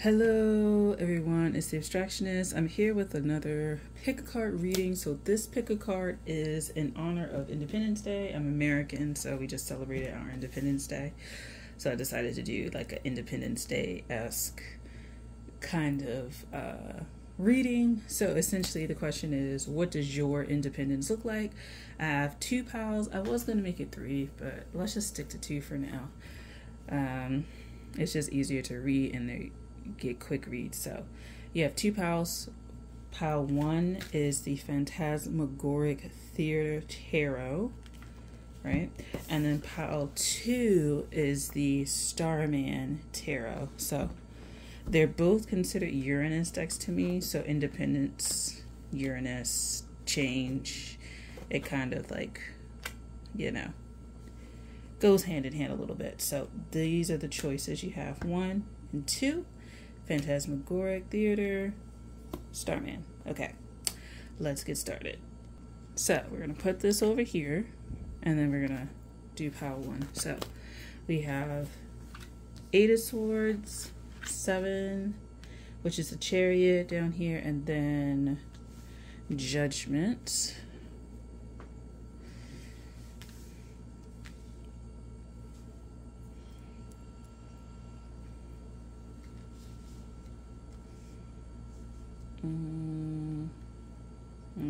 Hello everyone, it's the Abstractionist. I'm here with another pick a card reading. So this pick a card is in honor of Independence Day. I'm American, so we just celebrated our Independence Day. So I decided to do like an Independence Day-esque kind of reading. So essentially the question is, what does your independence look like? I have two piles. I was going to make it three, but let's just stick to two for now. It's just easier to read and they get quick reads. So you have two piles. Pile one is the Phantasmagoric Theater Tarot, right? And then pile two is the Starman Tarot. So they're both considered Uranus decks to me. So Independence, Uranus, change. It kind of like, goes hand in hand a little bit. So these are the choices you have: 1 and 2. Phantasmagoric Theater, Starman. Okay, let's get started. So we're gonna put this over here and then we're gonna do pile one. So we have 8 of Swords, 7, which is the Chariot down here, and then Judgment.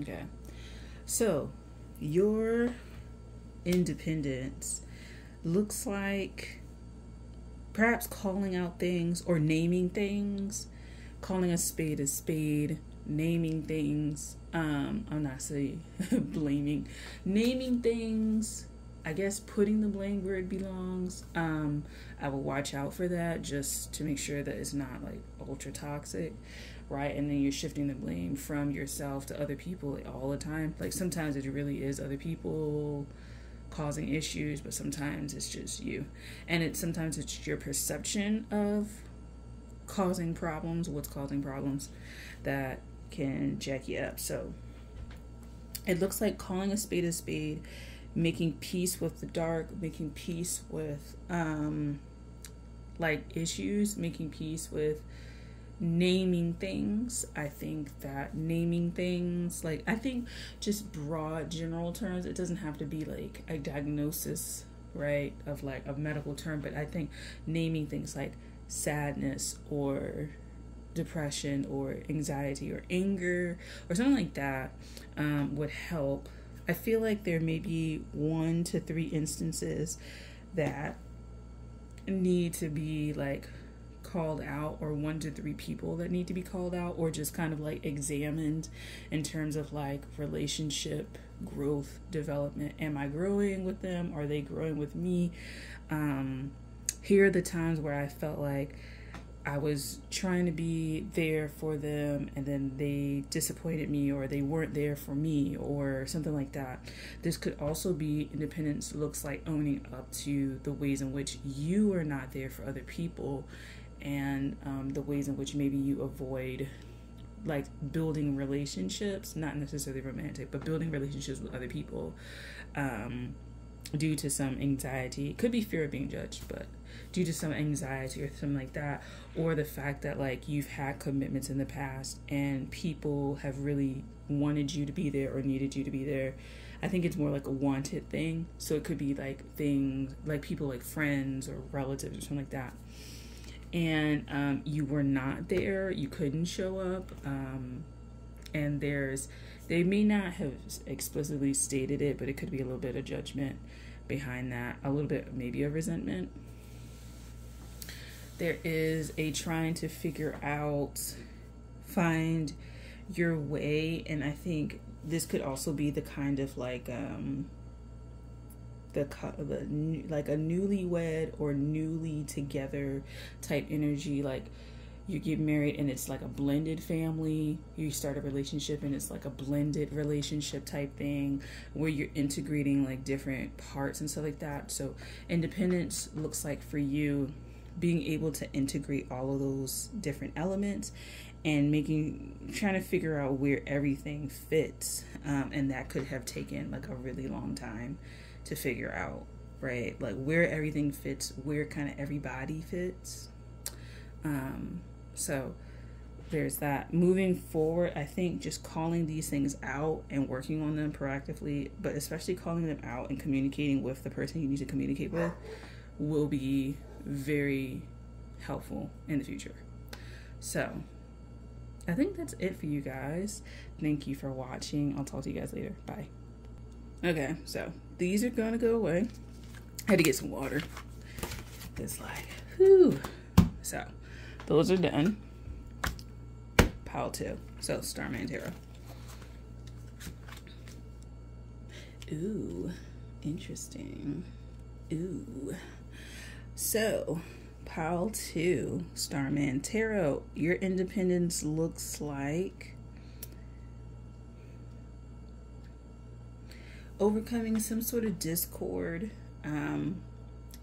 Okay, so your independence looks like perhaps calling out things or naming things, calling a spade, naming things. I'm not saying blaming, naming things. I guess putting the blame where it belongs. I will watch out for that just to make sure that it's not like ultra toxic, right? And then you're shifting the blame from yourself to other people like, all the time. Like sometimes it really is other people causing issues, but sometimes it's just you. And sometimes it's your perception of causing problems, what's causing problems that can jack you up. So it looks like calling a spade, making peace with the dark, making peace with like issues, making peace with naming things. I think that naming things, like I think just broad general terms, it doesn't have to be like a diagnosis, right, of like a medical term, but I think naming things like sadness or depression or anxiety or anger or something like that would help. I feel like there may be 1 to 3 instances that need to be like called out, or 1 to 3 people that need to be called out, or just kind of like examined in terms of like relationship growth, development. Am I growing with them? Are they growing with me? Here are the times where I felt like I was trying to be there for them and then they disappointed me, or they weren't there for me, or something like that. This could also be independence looks like owning up to the ways in which you are not there for other people, and the ways in which maybe you avoid like building relationships, not necessarily romantic, but building relationships with other people due to some anxiety. It could be fear of being judged, but due to some anxiety or something like that, or the fact that like you've had commitments in the past and people have really wanted you to be there or needed you to be there. I think it's more like a wanted thing. So it could be like things like people like friends or relatives or something like that, and you were not there, you couldn't show up, and they may not have explicitly stated it, but it could be a little bit of judgment behind that, a little bit maybe of resentment. There is a trying to figure out, find your way, and I think this could also be the kind of like like a newlywed or newly together type energy. Like you get married and it's like a blended family. You start a relationship and it's like a blended relationship type thing where you're integrating like different parts and stuff like that. So independence looks like for you being able to integrate all of those different elements and trying to figure out where everything fits. And that could have taken like a really long time to figure out, right? Like where everything fits, where kind of everybody fits. So there's that. Moving forward, I think just calling these things out and working on them proactively, but especially calling them out and communicating with the person you need to communicate with, will be very helpful in the future. So I think that's it for you guys. Thank you for watching. I'll talk to you guys later. Bye. Okay, so these are gonna go away. I had to get some water. It's like, whew. So those are done. Pile 2. So Starman Tarot. Ooh, interesting. Ooh. So pile 2, Starman Tarot. Your independence looks like overcoming some sort of discord,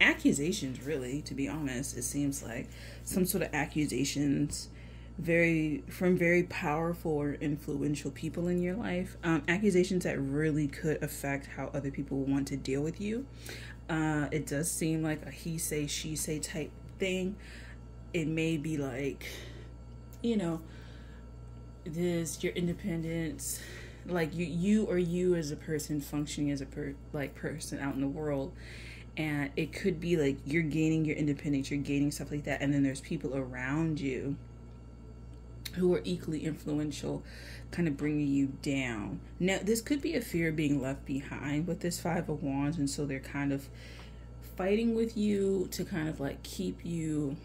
accusations, really, to be honest. It seems like some sort of accusations from very powerful or influential people in your life, accusations that really could affect how other people want to deal with you. It does seem like a he say, she say type thing. It may be like, you know, this, your independence, like you as a person functioning as a person out in the world. And it could be like you're gaining your independence, you're gaining stuff like that, and then there's people around you who are equally influential, kind of bringing you down. Now, this could be a fear of being left behind with this 5 of Wands, and so they're kind of fighting with you to kind of like keep you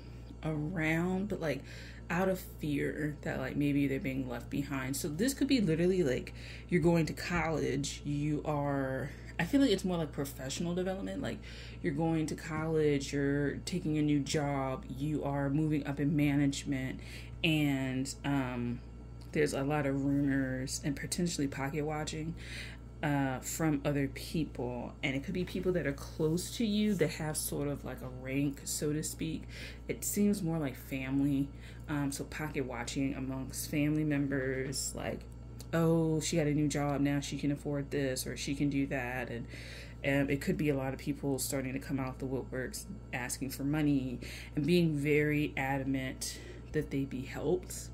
around, but like out of fear that like maybe they're being left behind. So this could be literally like you're going to college, I feel like it's more like professional development. Like you're going to college, you're taking a new job, you are moving up in management, and there's a lot of rumors and potentially pocket watching from other people. And it could be people that are close to you that have sort of like a rank, so to speak. It seems more like family. So pocket watching amongst family members, like, oh, she got a new job, now she can afford this, or she can do that. And it could be a lot of people starting to come out the woodworks asking for money and being very adamant that they be helped.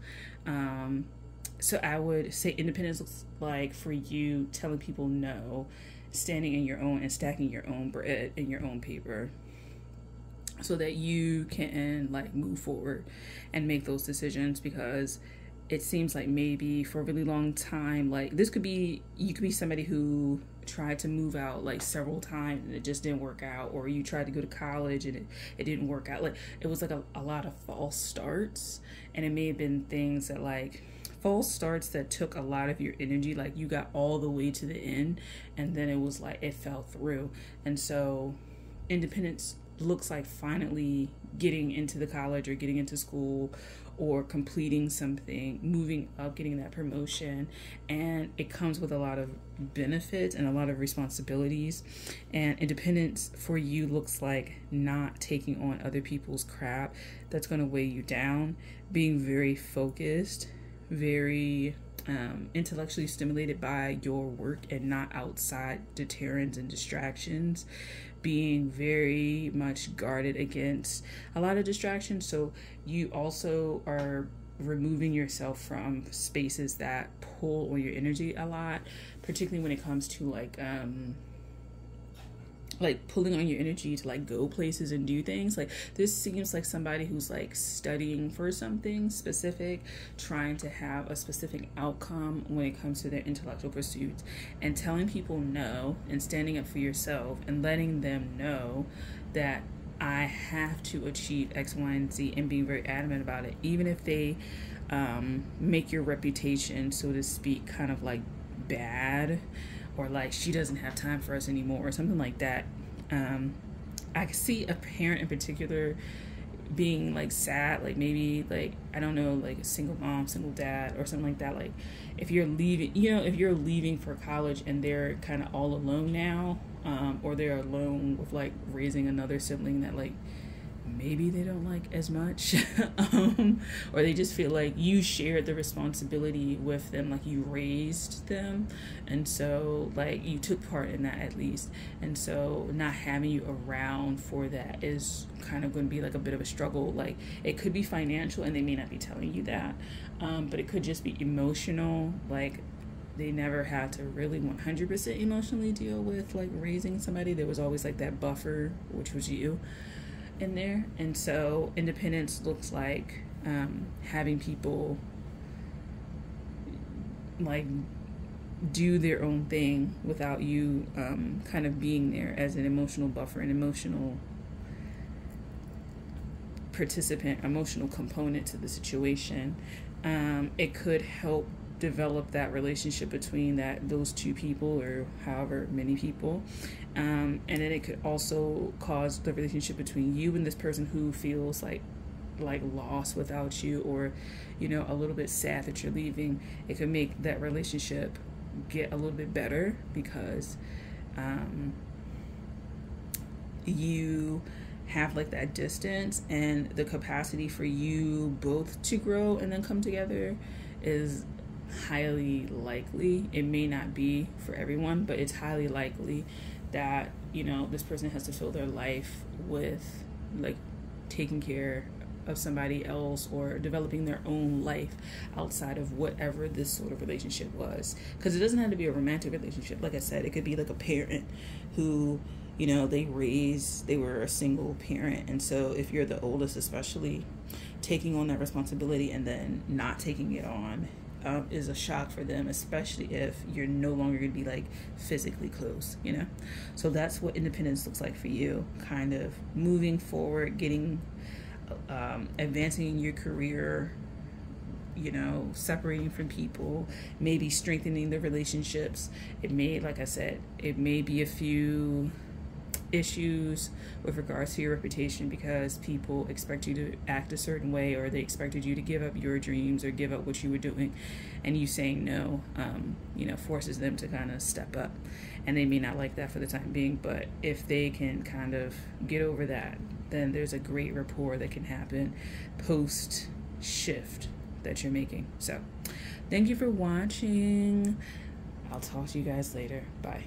So I would say independence looks like for you telling people no, standing in your own and stacking your own bread in your own paper, so that you can like move forward and make those decisions. Because it seems like maybe for a really long time, like you could be somebody who tried to move out like several times and it just didn't work out, or you tried to go to college and it didn't work out. Like it was like a lot of false starts, and it may have been things that like false starts that took a lot of your energy. Like you got all the way to the end and then it was like it fell through. And so independence looks like finally getting into the college or getting into school or completing something, moving up, getting that promotion. And it comes with a lot of benefits and a lot of responsibilities. And independence for you looks like not taking on other people's crap that's going to weigh you down, being very focused, very intellectually stimulated by your work and not outside deterrents and distractions, being very much guarded against a lot of distractions. So you also are removing yourself from spaces that pull on your energy a lot, particularly when it comes to like pulling on your energy to like go places and do things. Like this seems like somebody who's like studying for something specific, trying to have a specific outcome when it comes to their intellectual pursuits, and telling people no and standing up for yourself and letting them know that I have to achieve X, Y, and Z, and being very adamant about it, even if they make your reputation, so to speak, kind of like bad, or like she doesn't have time for us anymore or something like that. I see a parent in particular being like sad, like maybe like, I don't know, like a single mom, single dad or something like that. Like if you're leaving, if you're leaving for college and they're kind of all alone now, or they're alone with like raising another sibling that like maybe they don't like as much, or they just feel like you shared the responsibility with them, like you raised them, and so like you took part in that at least, and so not having you around for that is kind of going to be like a bit of a struggle. Like it could be financial and they may not be telling you that, but it could just be emotional. Like they never had to really 100% emotionally deal with like raising somebody. There was always like that buffer, which was you in there. And so independence looks like having people like do their own thing without you kind of being there as an emotional buffer, an emotional participant, emotional component to the situation. It could help develop that relationship between those two people or however many people, and then it could also cause the relationship between you and this person who feels like lost without you, or a little bit sad that you're leaving. It could make that relationship get a little bit better because you have like that distance, and the capacity for you both to grow and then come together is highly likely. It may not be for everyone, but it's highly likely that this person has to fill their life with like taking care of somebody else or developing their own life outside of whatever this sort of relationship was, because it doesn't have to be a romantic relationship. Like I said, it could be like a parent who they were a single parent, and so if you're the oldest, especially, taking on that responsibility and then not taking it on is a shock for them, especially if you're no longer going to be like physically close, So that's what independence looks like for you, kind of moving forward, getting advancing in your career, separating from people, maybe strengthening the relationships. It may, like I said, it may be a few issues with regards to your reputation because people expect you to act a certain way, or they expected you to give up your dreams or give up what you were doing, and you saying no forces them to kind of step up, and they may not like that for the time being, but if they can kind of get over that, then there's a great rapport that can happen post shift that you're making. So thank you for watching. I'll talk to you guys later. Bye.